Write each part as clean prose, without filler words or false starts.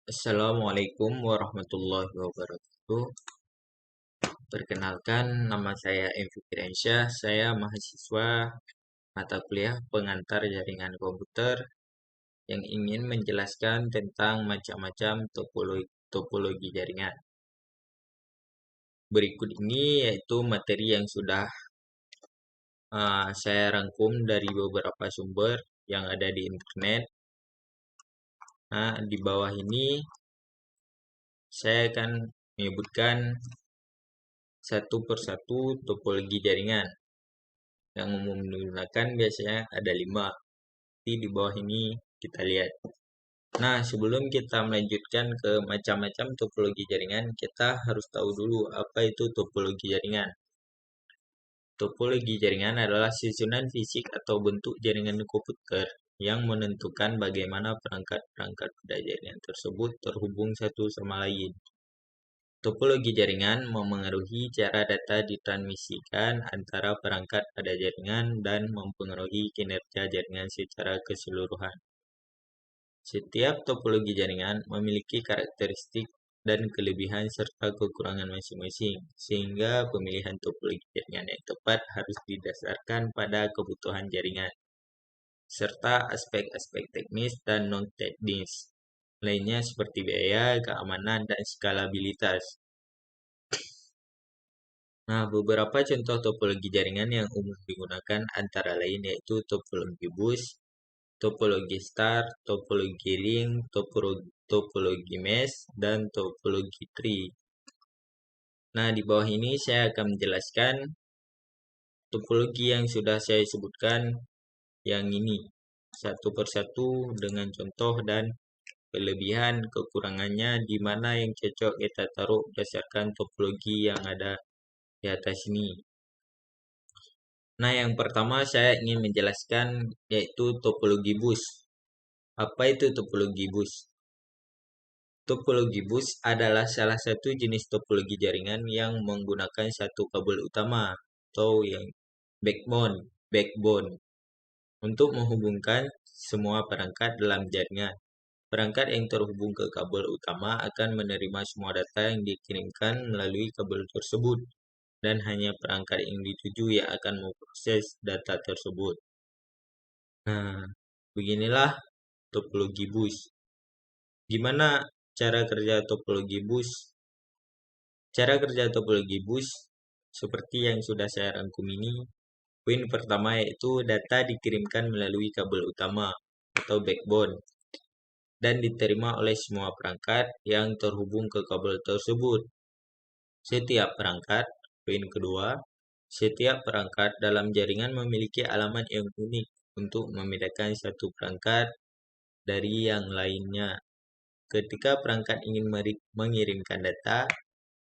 Assalamualaikum warahmatullahi wabarakatuh. Perkenalkan, nama saya M. Fikriansyah. Saya mahasiswa mata kuliah pengantar jaringan komputer yang ingin menjelaskan tentang macam-macam topologi jaringan. Berikut ini yaitu materi yang sudah saya rangkum dari beberapa sumber yang ada di internet. Nah, di bawah ini saya akan menyebutkan satu persatu topologi jaringan yang umum digunakan biasanya ada 5. Tapi di bawah ini kita lihat. Nah, sebelum kita melanjutkan ke macam-macam topologi jaringan, kita harus tahu dulu apa itu topologi jaringan. Topologi jaringan adalah susunan fisik atau bentuk jaringan komputer yang menentukan bagaimana perangkat-perangkat pada jaringan tersebut terhubung satu sama lain. Topologi jaringan memengaruhi cara data ditransmisikan antara perangkat pada jaringan dan mempengaruhi kinerja jaringan secara keseluruhan. Setiap topologi jaringan memiliki karakteristik dan kelebihan serta kekurangan masing-masing, sehingga pemilihan topologi jaringan yang tepat harus didasarkan pada kebutuhan jaringan, serta aspek-aspek teknis dan non-teknis lainnya seperti biaya, keamanan, dan skalabilitas. Nah, beberapa contoh topologi jaringan yang umum digunakan antara lain yaitu topologi bus, topologi star, topologi ring, topologi mesh, dan topologi tree. Nah, di bawah ini saya akan menjelaskan topologi yang sudah saya sebutkan yang ini satu persatu dengan contoh dan kelebihan kekurangannya di mana yang cocok kita taruh berdasarkan topologi yang ada di atas ini. Nah, yang pertama saya ingin menjelaskan yaitu topologi bus. Apa itu topologi bus? Topologi bus adalah salah satu jenis topologi jaringan yang menggunakan satu kabel utama atau yang backbone untuk menghubungkan semua perangkat dalam jaringan. Perangkat yang terhubung ke kabel utama akan menerima semua data yang dikirimkan melalui kabel tersebut, dan hanya perangkat yang dituju yang akan memproses data tersebut. Nah, beginilah topologi bus. Gimana cara kerja topologi bus? Cara kerja topologi bus seperti yang sudah saya rangkum ini. Poin pertama yaitu data dikirimkan melalui kabel utama atau backbone dan diterima oleh semua perangkat yang terhubung ke kabel tersebut. Poin kedua, setiap perangkat dalam jaringan memiliki alamat yang unik untuk membedakan satu perangkat dari yang lainnya. Ketika perangkat ingin mengirimkan data,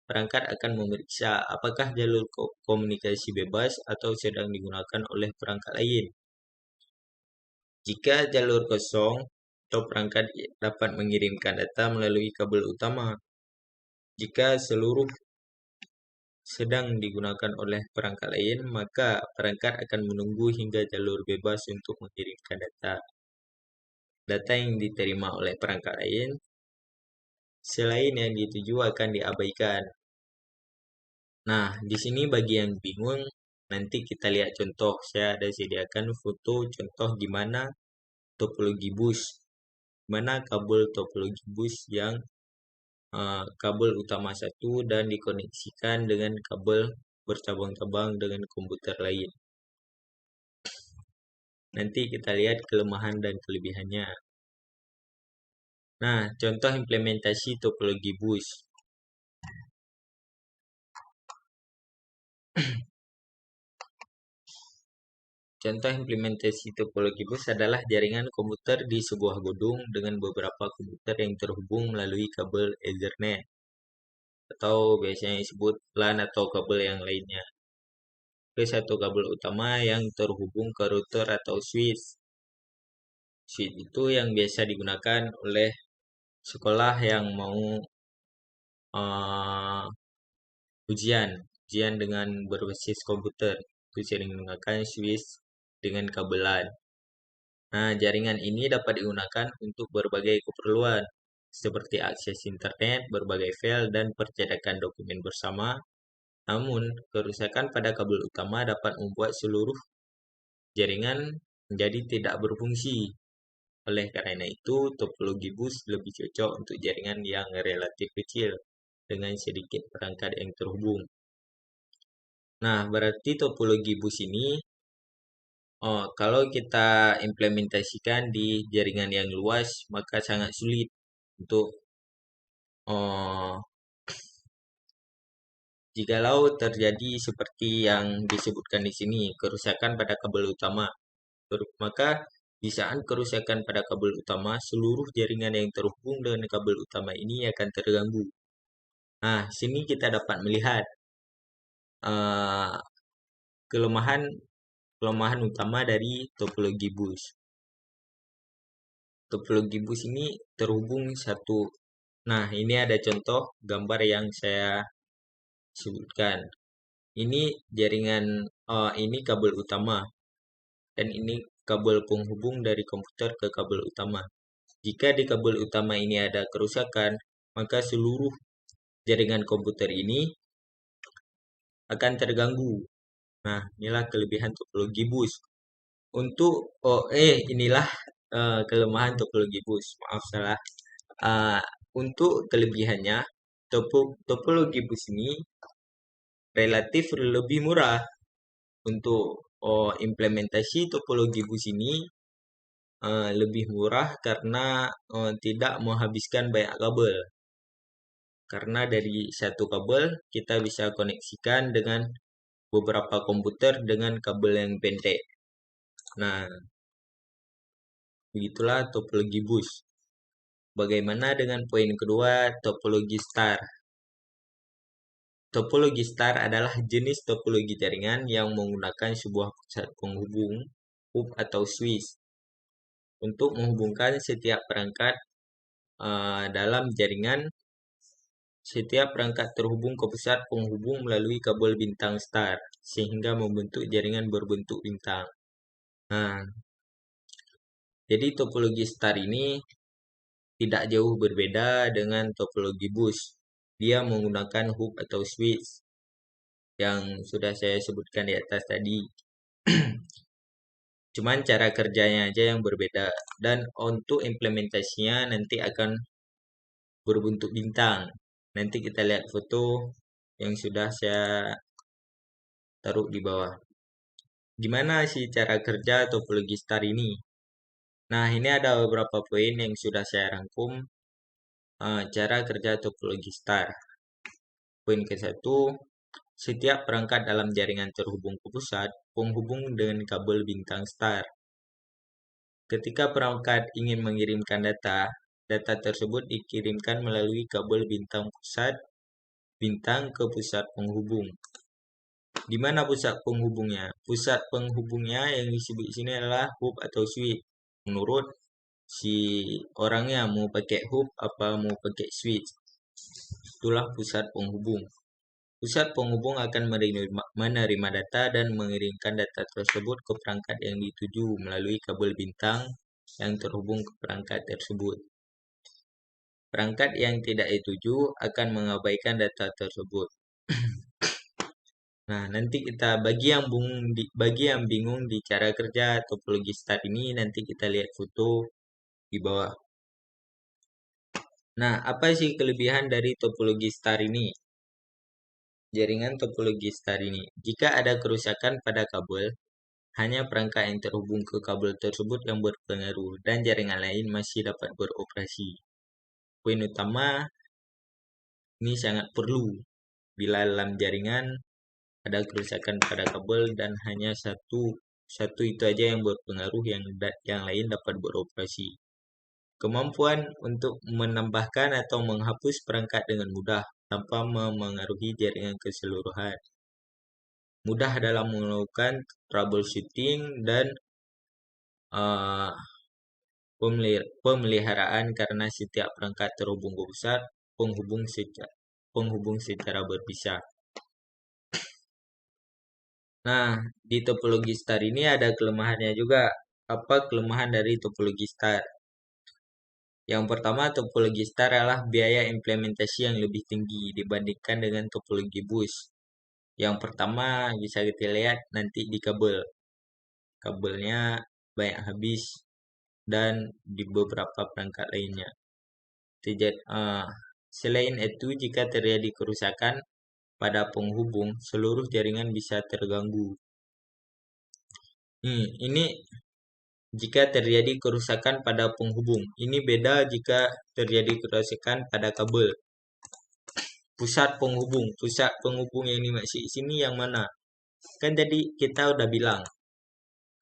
perangkat akan memeriksa apakah jalur komunikasi bebas atau sedang digunakan oleh perangkat lain. Jika jalur kosong, atau perangkat dapat mengirimkan data melalui kabel utama. Jika seluruh sedang digunakan oleh perangkat lain, maka perangkat akan menunggu hingga jalur bebas untuk mengirimkan data. Data yang diterima oleh perangkat lain selain yang dituju akan diabaikan. Nah, di sini bagi yang bingung, nanti kita lihat contoh. Saya ada sediakan foto contoh gimana topologi bus. Mana kabel topologi bus yang kabel utama satu dan dikoneksikan dengan kabel bercabang-cabang dengan komputer lain. Nanti kita lihat kelemahan dan kelebihannya. Nah, contoh implementasi topologi bus. Contoh implementasi topologi bus adalah jaringan komputer di sebuah gedung dengan beberapa komputer yang terhubung melalui kabel Ethernet atau biasanya disebut LAN atau kabel yang lainnya ke satu kabel utama yang terhubung ke router atau switch. Switch itu yang biasa digunakan oleh sekolah yang mau ujian dengan berbasis komputer. Itu sering menggunakan switch dengan kabelan. Nah, jaringan ini dapat digunakan untuk berbagai keperluan, seperti akses internet, berbagai file, dan percetakan dokumen bersama. Namun, kerusakan pada kabel utama dapat membuat seluruh jaringan menjadi tidak berfungsi. Oleh karena itu, topologi bus lebih cocok untuk jaringan yang relatif kecil dengan sedikit perangkat yang terhubung. Nah, berarti topologi bus ini kalau kita implementasikan di jaringan yang luas, maka sangat sulit untuk jikalau terjadi seperti yang disebutkan di sini, kerusakan pada kabel utama. Maka di saat kerusakan pada kabel utama, seluruh jaringan yang terhubung dengan kabel utama ini akan terganggu. Nah, sini kita dapat melihat uh, kelemahan kelemahan utama dari topologi bus. Topologi bus ini terhubung satu. Nah, ini ada contoh gambar yang saya sebutkan. Ini jaringan, ini kabel utama, dan ini kabel penghubung dari komputer ke kabel utama. Jika di kabel utama ini ada kerusakan, maka seluruh jaringan komputer ini akan terganggu. Nah, inilah kelebihan topologi bus. Inilah kelemahan topologi bus. Maaf salah. Untuk kelebihannya, topologi bus ini relatif lebih murah. Untuk implementasi topologi bus ini lebih murah karena tidak menghabiskan banyak kabel. Karena dari satu kabel kita bisa koneksikan dengan beberapa komputer dengan kabel yang pendek. Nah, begitulah topologi bus. Bagaimana dengan poin kedua, topologi star? Topologi star adalah jenis topologi jaringan yang menggunakan sebuah pusat penghubung, hub atau switch, untuk menghubungkan setiap perangkat dalam jaringan. Setiap perangkat terhubung ke pusat penghubung melalui kabel bintang star, sehingga membentuk jaringan berbentuk bintang. Nah, jadi topologi star ini tidak jauh berbeda dengan topologi bus. Dia menggunakan hub atau switch yang sudah saya sebutkan di atas tadi. Cuman cara kerjanya aja yang berbeda. Dan untuk implementasinya nanti akan berbentuk bintang. Nanti kita lihat foto yang sudah saya taruh di bawah. Gimana sih cara kerja topologi star ini? Nah, ini ada beberapa poin yang sudah saya rangkum cara kerja topologi star. Poin ke-1, setiap perangkat dalam jaringan terhubung ke pusat penghubung dengan kabel bintang star. Ketika perangkat ingin mengirimkan data, data tersebut dikirimkan melalui kabel bintang ke pusat penghubung. Di mana pusat penghubungnya? Pusat penghubungnya yang disebut sini adalah hub atau switch. Menurut si orangnya mau pakai hub apa mau pakai switch. Itulah pusat penghubung. Pusat penghubung akan menerima data dan mengirimkan data tersebut ke perangkat yang dituju melalui kabel bintang yang terhubung ke perangkat tersebut. Perangkat yang tidak dituju akan mengabaikan data tersebut. Nah, nanti kita bagi yang bingung di cara kerja topologi star ini, nanti kita lihat foto di bawah. Nah, apa sih kelebihan dari topologi star ini? Jaringan topologi star ini. Jika ada kerusakan pada kabel, hanya perangkat yang terhubung ke kabel tersebut yang berpengaruh dan jaringan lain masih dapat beroperasi. Poin utama ini sangat perlu bila dalam jaringan ada kerusakan pada kabel dan hanya satu itu aja yang berpengaruh, yang lain dapat beroperasi. Kemampuan untuk menambahkan atau menghapus perangkat dengan mudah tanpa memengaruhi jaringan keseluruhan. Mudah dalam melakukan troubleshooting dan pemeliharaan karena setiap perangkat terhubung ke pusat penghubung secara berpisah. Nah, di topologi star ini ada kelemahannya juga. Apa kelemahan dari topologi star? Yang pertama, topologi star adalah biaya implementasi yang lebih tinggi dibandingkan dengan topologi bus. Yang pertama bisa kita lihat nanti di kabel. Kabelnya banyak habis dan di beberapa perangkat lainnya. Selain itu, jika terjadi kerusakan pada penghubung, seluruh jaringan bisa terganggu. Ini jika terjadi kerusakan pada penghubung. Ini beda jika terjadi kerusakan pada kabel. Pusat penghubung yang dimaksud sini yang mana? Kan tadi kita udah bilang,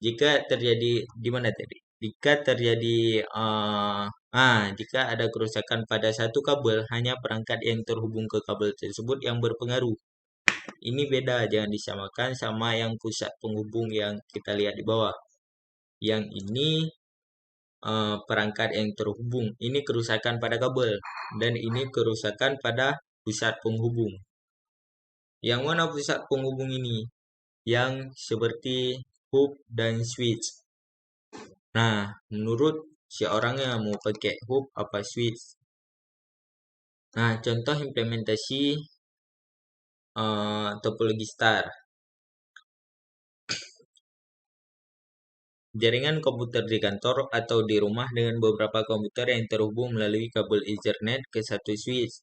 jika terjadi di mana tadi? Jika ada kerusakan pada satu kabel, hanya perangkat yang terhubung ke kabel tersebut yang berpengaruh. Ini beda, jangan disamakan sama yang pusat penghubung yang kita lihat di bawah. Yang ini perangkat yang terhubung. Ini kerusakan pada kabel dan ini kerusakan pada pusat penghubung. Yang mana pusat penghubung ini? Yang seperti hub dan switch. Nah, menurut si orangnya mau pakai hub apa switch. Nah, contoh implementasi topologi star. Jaringan komputer di kantor atau di rumah dengan beberapa komputer yang terhubung melalui kabel Ethernet ke satu switch.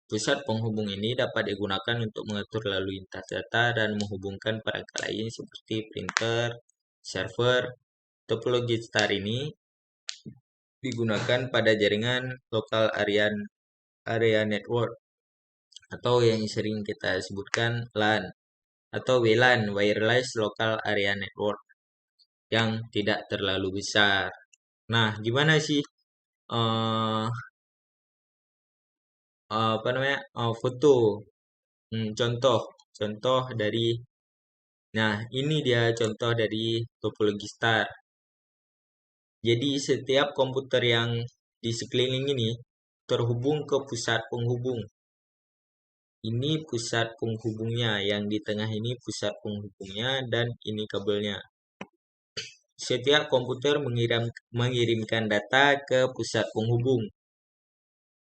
Pusat penghubung ini dapat digunakan untuk mengatur lalu lintas data dan menghubungkan perangkat lain seperti printer, server. Topologi star ini digunakan pada jaringan lokal area network atau yang sering kita sebutkan LAN atau WLAN, wireless local area network, yang tidak terlalu besar. Nah, gimana sih foto contoh dari, nah ini dia contoh dari topologi star. Jadi setiap komputer yang di sekeliling ini terhubung ke pusat penghubung. Ini pusat penghubungnya, yang di tengah ini pusat penghubungnya dan ini kabelnya. Setiap komputer mengirimkan data ke pusat penghubung.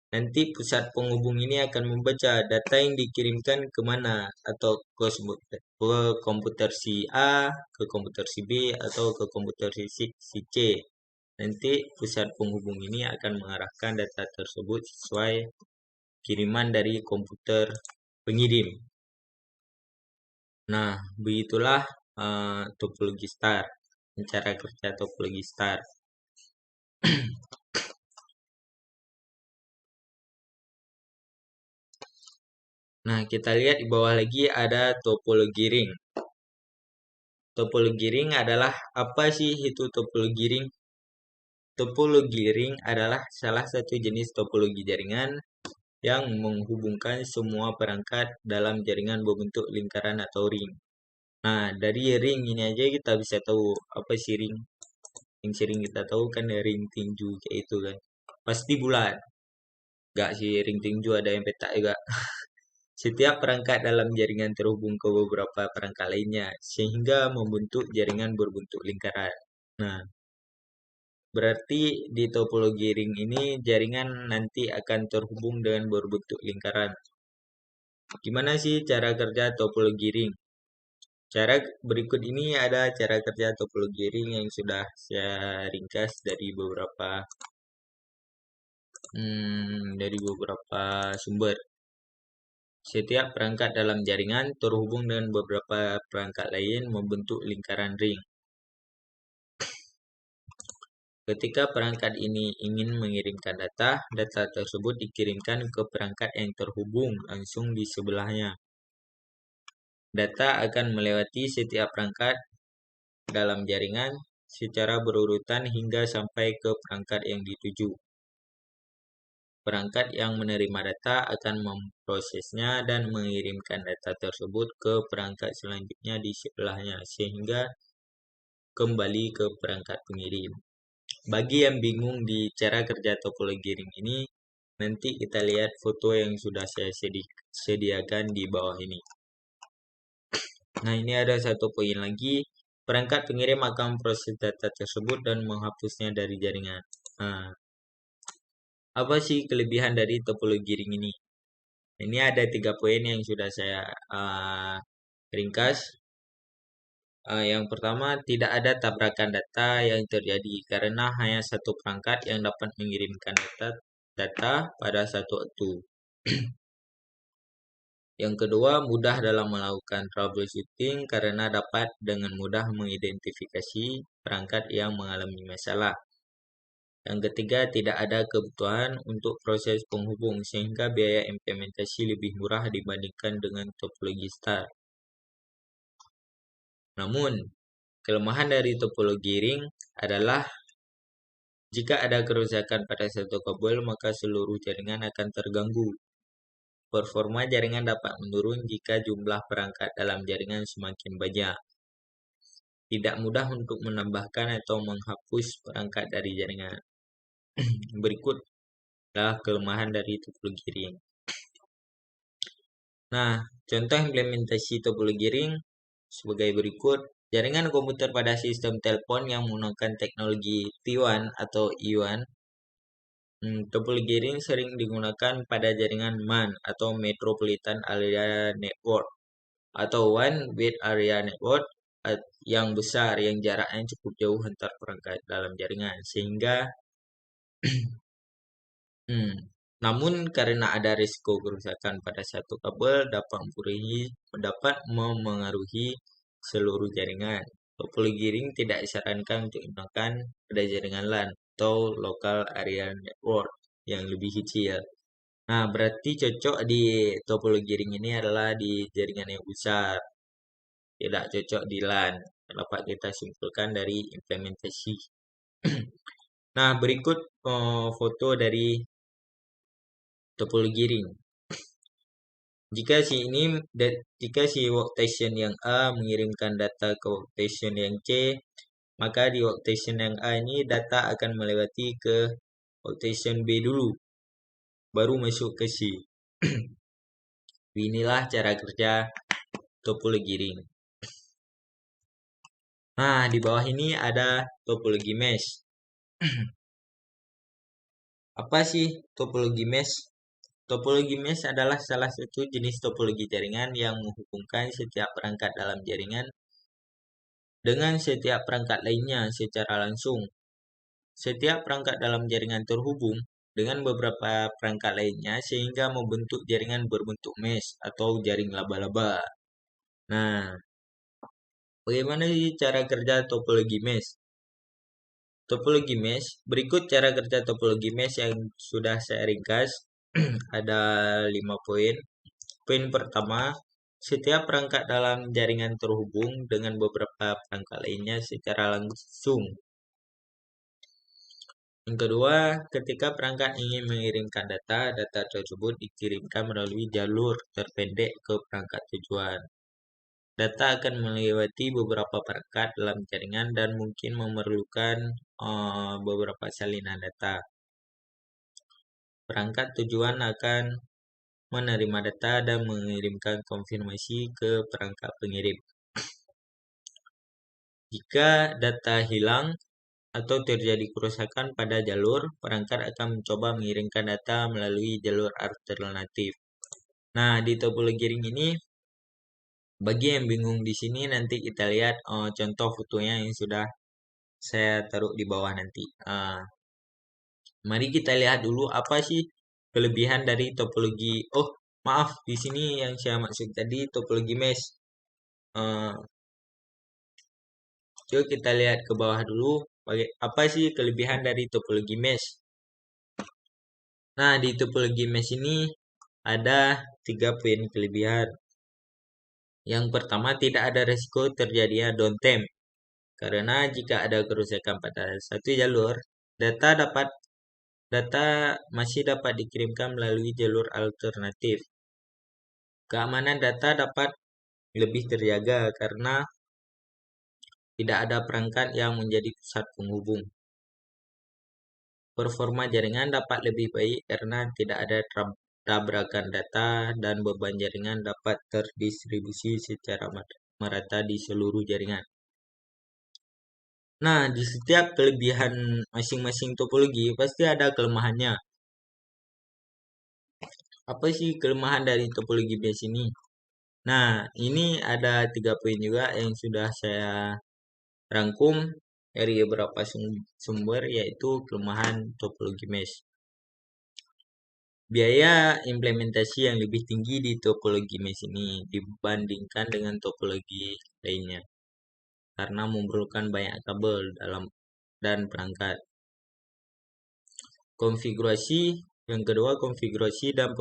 Nanti pusat penghubung ini akan membaca data yang dikirimkan kemana, atau ke komputer si A, ke komputer si B, atau ke komputer si C. Nanti pusat penghubung ini akan mengarahkan data tersebut sesuai kiriman dari komputer pengirim. Nah, begitulah topologi star, cara kerja topologi star. Nah, kita lihat di bawah lagi ada topologi ring. Topologi ring adalah apa sih itu topologi ring? Topologi ring adalah salah satu jenis topologi jaringan yang menghubungkan semua perangkat dalam jaringan berbentuk lingkaran atau ring. Nah, dari ring ini aja kita bisa tahu apa sih ring. Yang sering kita tahu kan ring tinju kayak itu kan. Pasti bulat. Gak sih, ring tinju ada yang petak juga. Setiap perangkat dalam jaringan terhubung ke beberapa perangkat lainnya, sehingga membentuk jaringan berbentuk lingkaran. Nah, berarti di topologi ring ini jaringan nanti akan terhubung dengan berbentuk lingkaran. Gimana sih cara kerja topologi ring? Cara berikut ini ada cara kerja topologi ring yang sudah saya ringkas dari beberapa sumber. Setiap perangkat dalam jaringan terhubung dengan beberapa perangkat lain membentuk lingkaran ring. Ketika perangkat ini ingin mengirimkan data, data tersebut dikirimkan ke perangkat yang terhubung langsung di sebelahnya. Data akan melewati setiap perangkat dalam jaringan secara berurutan hingga sampai ke perangkat yang dituju. Perangkat yang menerima data akan memprosesnya dan mengirimkan data tersebut ke perangkat selanjutnya di sebelahnya, sehingga kembali ke perangkat pengirim. Bagi yang bingung di cara kerja topologi ring ini, nanti kita lihat foto yang sudah saya sediakan di bawah ini. Nah, ini ada satu poin lagi. Perangkat pengirim akan memproses data tersebut dan menghapusnya dari jaringan. Nah, apa sih kelebihan dari topologi ring ini? Ini ada 3 poin yang sudah saya ringkas. Yang pertama, tidak ada tabrakan data yang terjadi karena hanya satu perangkat yang dapat mengirimkan data pada satu waktu. Yang kedua, mudah dalam melakukan troubleshooting karena dapat dengan mudah mengidentifikasi perangkat yang mengalami masalah. Yang ketiga, tidak ada kebutuhan untuk proses penghubung sehingga biaya implementasi lebih murah dibandingkan dengan topologi STAR. Namun, kelemahan dari topologi ring adalah jika ada kerusakan pada satu kabel, maka seluruh jaringan akan terganggu. Performa jaringan dapat menurun jika jumlah perangkat dalam jaringan semakin banyak. Tidak mudah untuk menambahkan atau menghapus perangkat dari jaringan. Berikut adalah kelemahan dari topologi ring. Nah, contoh implementasi topologi ring sebagai berikut. Jaringan komputer pada sistem telepon yang menggunakan teknologi T1 atau E1. Topologi ring sering digunakan pada jaringan MAN atau Metropolitan Area Network atau One Bit Area Network yang besar yang jaraknya cukup jauh antar perangkat dalam jaringan sehingga namun karena ada risiko kerusakan pada satu kabel dapat memengaruhi seluruh jaringan. Topologi ring tidak disarankan untuk digunakan pada jaringan LAN atau Local Area Network yang lebih kecil. Nah, berarti cocok di topologi ring ini adalah di jaringan yang besar. Tidak cocok di LAN. Dapat kita simpulkan dari implementasi. Nah, berikut foto dari topologi ring. Jika si workstation yang A mengirimkan data ke workstation yang C, maka di workstation yang A ini data akan melewati ke workstation B dulu, baru masuk ke C. Inilah cara kerja topologi ring. Nah, di bawah ini ada topologi mesh. Apa sih topologi mesh? Topologi mesh adalah salah satu jenis topologi jaringan yang menghubungkan setiap perangkat dalam jaringan dengan setiap perangkat lainnya secara langsung. Setiap perangkat dalam jaringan terhubung dengan beberapa perangkat lainnya sehingga membentuk jaringan berbentuk mesh atau jaring laba-laba. Nah, bagaimana sih cara kerja topologi mesh? Topologi mesh, berikut cara kerja topologi mesh yang sudah saya ringkas. Ada 5 poin. Poin pertama, setiap perangkat dalam jaringan terhubung dengan beberapa perangkat lainnya secara langsung. Yang kedua, ketika perangkat ingin mengirimkan data tersebut dikirimkan melalui jalur terpendek ke perangkat tujuan. Data akan melewati beberapa perangkat dalam jaringan dan mungkin memerlukan beberapa salinan data. Perangkat tujuan akan menerima data dan mengirimkan konfirmasi ke perangkat pengirim. Jika data hilang atau terjadi kerusakan pada jalur, perangkat akan mencoba mengirimkan data melalui jalur alternatif. Nah, di topologi ring ini, bagi yang bingung di sini nanti kita lihat contoh fotonya yang sudah saya taruh di bawah nanti. Mari kita lihat dulu apa sih kelebihan dari topologi. Oh, maaf, di sini yang saya maksud tadi topologi mesh. Yuk kita lihat ke bawah dulu. Apa sih kelebihan dari topologi mesh? Nah, di topologi mesh ini ada 3 poin kelebihan. Yang pertama, tidak ada risiko terjadinya downtime. Karena jika ada kerusakan pada satu jalur, data masih dapat dikirimkan melalui jalur alternatif. Keamanan data dapat lebih terjaga karena tidak ada perangkat yang menjadi pusat penghubung. Performa jaringan dapat lebih baik karena tidak ada tabrakan data dan beban jaringan dapat terdistribusi secara merata di seluruh jaringan. Nah, di setiap kelebihan masing-masing topologi pasti ada kelemahannya. Apa sih kelemahan dari topologi base ini? Nah, ini ada 3 poin juga yang sudah saya rangkum dari beberapa sumber, yaitu kelemahan topologi mesh. Biaya implementasi yang lebih tinggi di topologi mesh ini dibandingkan dengan topologi lainnya karena memerlukan banyak kabel dalam dan perangkat. Konfigurasi yang kedua, konfigurasi dan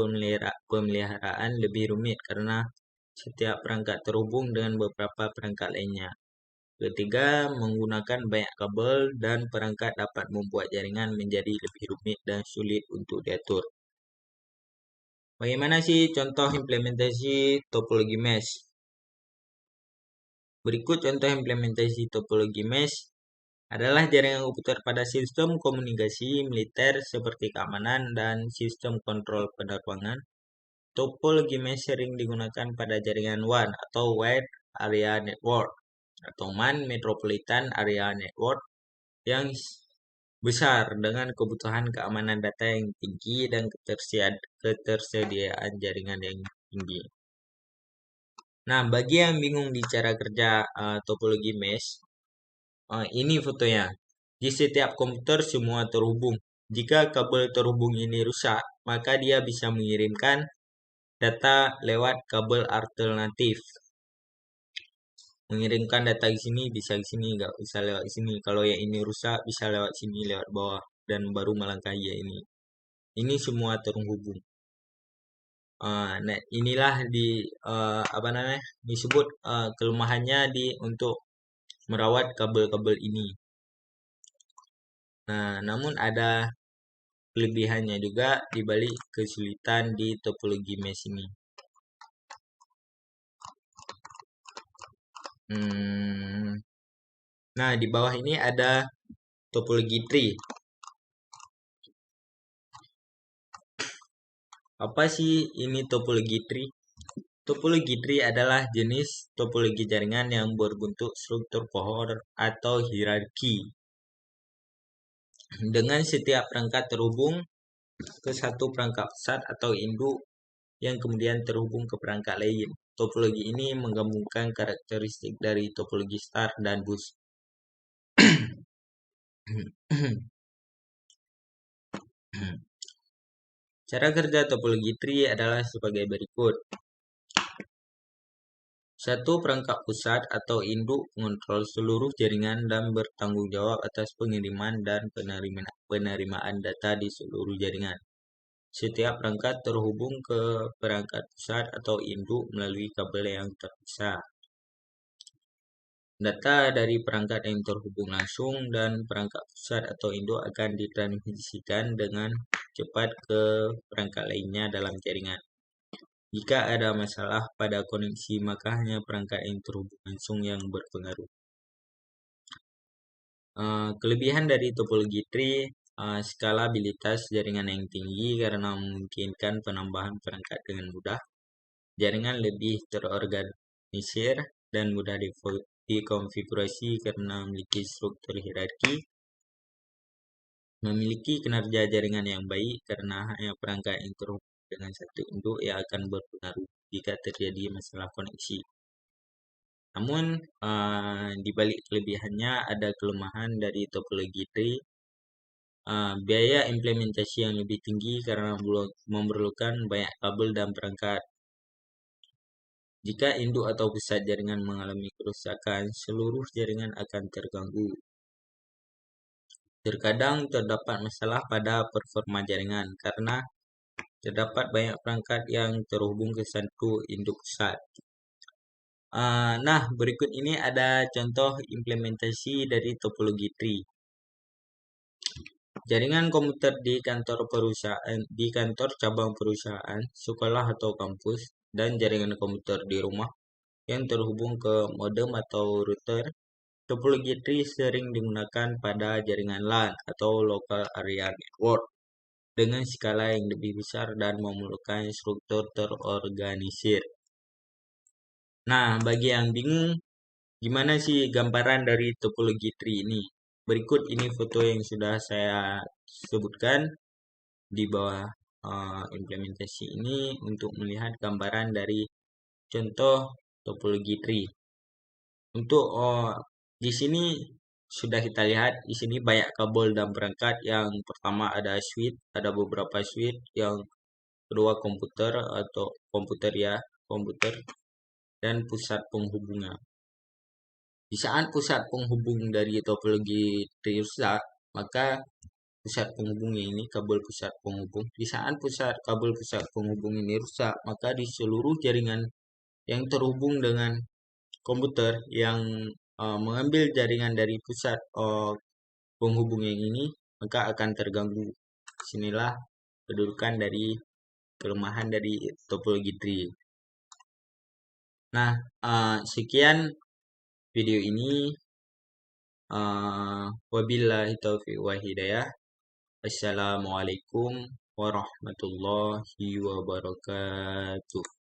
pemeliharaan lebih rumit karena setiap perangkat terhubung dengan beberapa perangkat lainnya. Ketiga, menggunakan banyak kabel dan perangkat dapat membuat jaringan menjadi lebih rumit dan sulit untuk diatur. Bagaimana sih contoh implementasi topologi mesh? Berikut contoh implementasi topologi mesh adalah jaringan komputer pada sistem komunikasi militer seperti keamanan dan sistem kontrol penerbangan. Topologi mesh sering digunakan pada jaringan WAN atau Wide Area Network atau MAN Metropolitan Area Network yang besar dengan kebutuhan keamanan data yang tinggi dan ketersediaan jaringan yang tinggi. Nah, bagi yang bingung di cara kerja topologi mesh, ini fotonya. Di setiap komputer semua terhubung. Jika kabel terhubung ini rusak, maka dia bisa mengirimkan data lewat kabel alternatif. Mengirimkan data ke sini bisa ke sini, nggak bisa lewat sini. Kalau yang ini rusak bisa lewat sini, lewat bawah dan baru melangkahi yang ini. Ini semua terhubung. Nah, inilah apa namanya disebut kelemahannya untuk merawat kabel-kabel ini. Nah, namun ada kelebihannya juga di balik kesulitan di topologi mesh ini. Nah, di bawah ini ada topologi tree. Apa sih ini topologi tree? Topologi tree adalah jenis topologi jaringan yang berbentuk struktur pohon atau hierarki. Dengan setiap perangkat terhubung ke satu perangkat pusat atau induk yang kemudian terhubung ke perangkat lain. Topologi ini menggabungkan karakteristik dari topologi star dan bus. Cara kerja topologi tree adalah sebagai berikut. Satu perangkat pusat atau induk mengontrol seluruh jaringan dan bertanggung jawab atas pengiriman dan penerimaan data di seluruh jaringan. Setiap perangkat terhubung ke perangkat pusat atau induk melalui kabel yang terpisah. Data dari perangkat yang terhubung langsung dan perangkat pusat atau induk akan ditransmisikan dengan cepat ke perangkat lainnya dalam jaringan. Jika ada masalah pada koneksi, maka hanya perangkat yang terhubung langsung yang berpengaruh. Kelebihan dari topologi tree, skalabilitas jaringan yang tinggi karena memungkinkan penambahan perangkat dengan mudah. Jaringan lebih terorganisir dan mudah dikonfigurasi karena memiliki struktur hierarki. Memiliki kinerja jaringan yang baik karena hanya perangkat yang terhubung dengan satu induk yang akan berpengaruh jika terjadi masalah koneksi. Namun, di balik kelebihannya ada kelemahan dari topologi tree. Biaya implementasi yang lebih tinggi karena memerlukan banyak kabel dan perangkat. Jika induk atau pusat jaringan mengalami kerusakan, seluruh jaringan akan terganggu. Terkadang terdapat masalah pada performa jaringan karena terdapat banyak perangkat yang terhubung ke satu induk pusat. Nah, berikut ini ada contoh implementasi dari topologi tree. Jaringan komputer di kantor perusahaan, di kantor cabang perusahaan, sekolah atau kampus, dan jaringan komputer di rumah yang terhubung ke modem atau router. Topologi tree sering digunakan pada jaringan LAN atau Local Area Network dengan skala yang lebih besar dan memerlukan struktur terorganisir. Nah, bagi yang bingung Gimana sih gambaran dari topologi tree ini? Berikut ini foto yang sudah saya sebutkan di bawah implementasi ini untuk melihat gambaran dari contoh topologi tree. Untuk di sini sudah kita lihat di sini banyak kabel dan perangkat. Yang pertama ada switch, ada beberapa switch. Yang kedua komputer atau komputer ya, komputer dan pusat penghubungan. Di saat pusat penghubung dari topologi tree rusak, maka pusat penghubung ini kabel pusat penghubung. Di saat kabel pusat penghubung ini rusak, maka di seluruh jaringan yang terhubung dengan komputer yang mengambil jaringan dari pusat penghubung yang ini, maka akan terganggu. Sinilah kedudukan dari kelemahan dari topologi tree. Nah, sekian video ini. Wabillahi taufiq wa hidayah. Assalamualaikum warahmatullahi wabarakatuh.